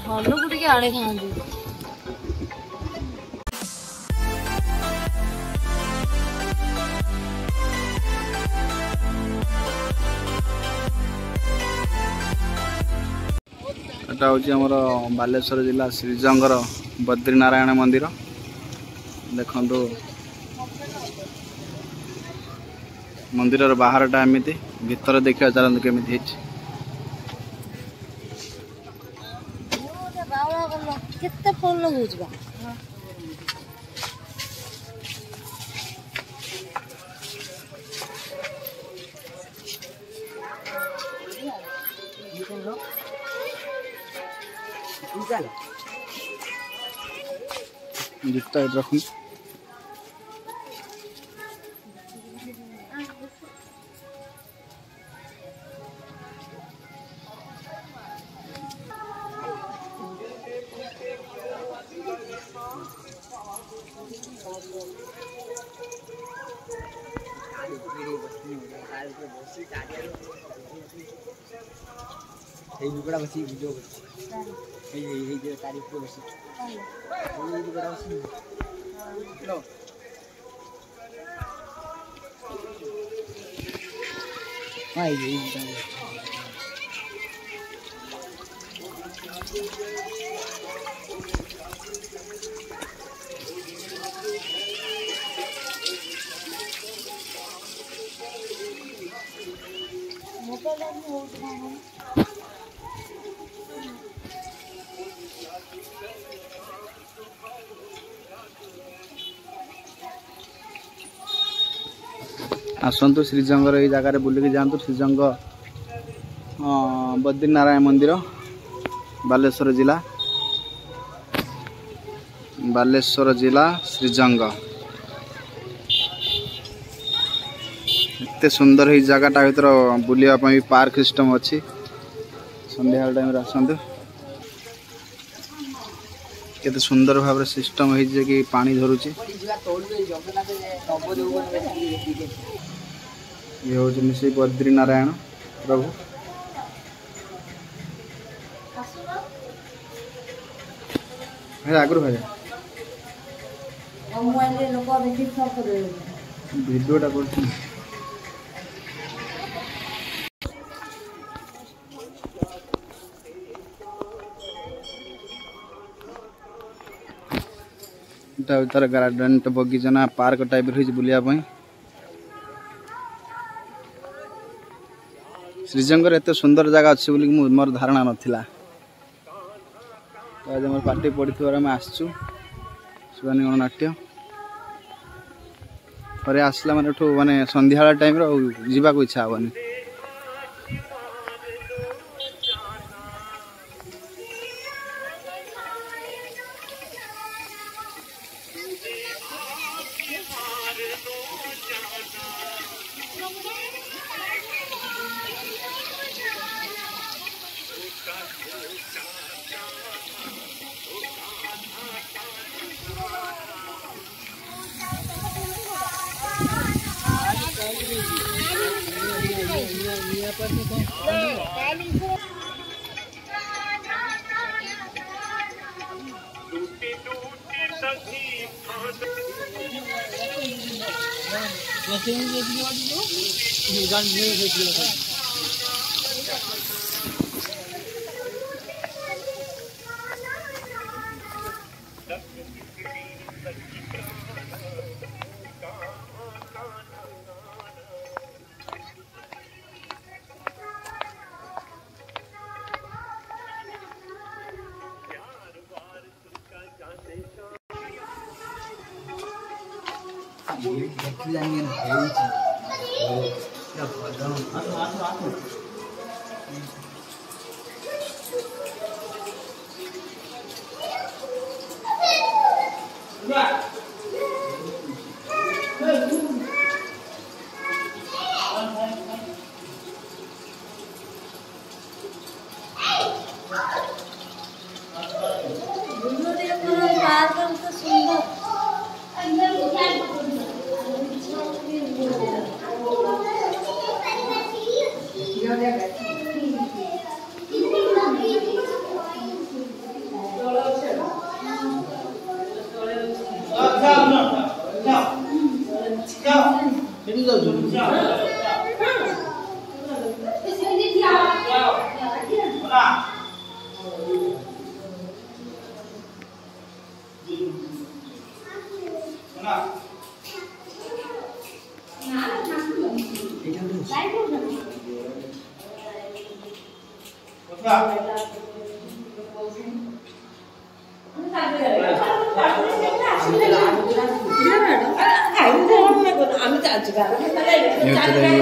ଧନକୁ ଟିକେ ଆଣିଥାନ୍ତି। एटा हूँ आमर बालेश्वर जिला श्रीजंगर बद्रीनारायण मंदिर देखु मंदिर बाहरटा एमती भीतर देखा चलते केमी केते फल लगुच बा जूता रखूँ लुगड़ा बसी वीडियो तारीफ को बसी लुगड़ा बसी लो आसतु श्रीजंगर ये जगह बुलिकी जातु श्रीजंग बद्रीनारायण मंदिर बालेश्वर जिला श्रीजंग एते सुंदर ही जगह भर बुलापी पार्क सिस्टम अच्छी संध्या टाइम आसतु केते सुंदर भाव सिस्टम है कि पानी धरुची ये हूँ श्री बद्रीनारायण प्रभु आगुरी भाई भिडियोटा कर तार गार्डन बगीचा ना पार्क टाइप बुलायापी श्रीजंगर एत सुंदर जगह अच्छी बोली मोर धारणा नाला आज मोर पार्टी पड़ी आम आसचु शिवानी गणनाट्य थे आसला माने संध्या टाइम जीवा को इच्छा हेनी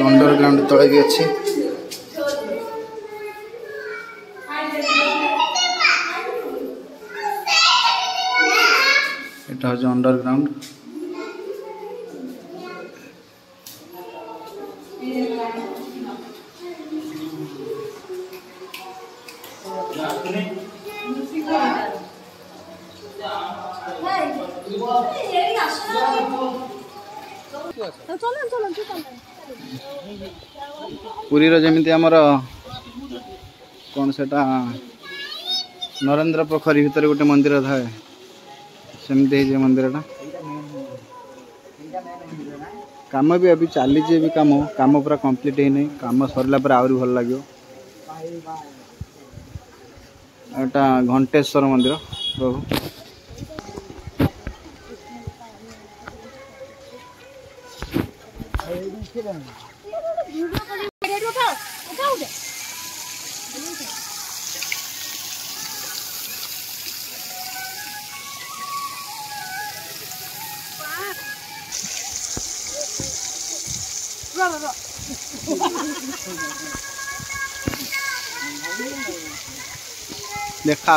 अंडरग्राउंड तले भी अच्छे এটা হচ্ছে अंडरग्राउंड पुरी जमी आमर कौन से नरेंद्र पोखरी भितर गोटे मंदिर थाए सेमती मंदिर काम भी अभी चली भी काम पूरा कंप्लीट है नहीं काम सरला पर आहरी भल लगे एटा घंटेश्वर मंदिर प्रभु देखा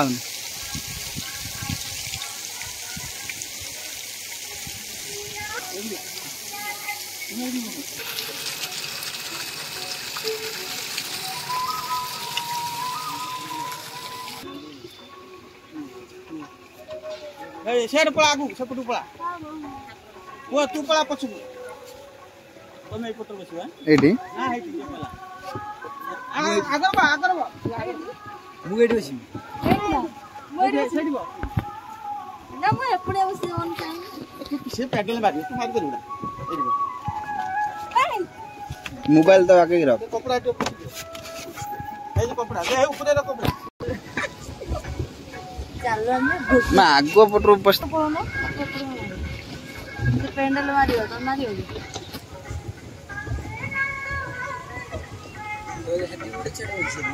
सेड पड़ा आगु सेपटू पड़ा वो तू पड़ा पछू तमे पटर बसवा एडी हां हेटी पला आगर बा मु एडी बसी सेडबो ना मैं एपड़े बसी ऑन टाइम से पैडल बारी तू मार करूडा एडबो मोबाइल तो आगे रख कपड़ा तो ए कपड़ा दे ऊपर रे कपड़ा चलो मैं ना आगो पटर बस पड़ो तो पेंडल मारियो तो मारियो हेटी उड़े चढ़ होइছে ना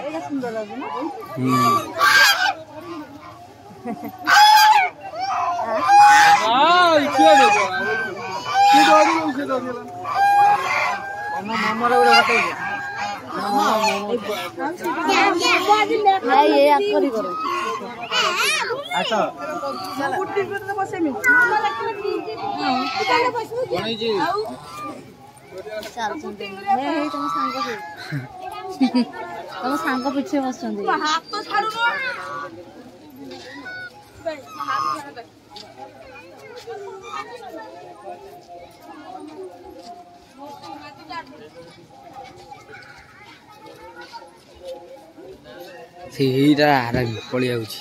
एटा सुंदर लगे ना इच्छा देखो की डोरी उसे डोरी मामा रे बताई हां ये आकरी करो अच्छा कुट्टी पे तो बसे में मामा लगले चल बसू कोनी जी चल सुन मैं हे तुम संग से तुम संग पीछे बसछंदी हाथ तो छाड़ू न हाथ छाड़ ସେଇଟା ଆରାମ ପଳେଇ ଯାଉଛି।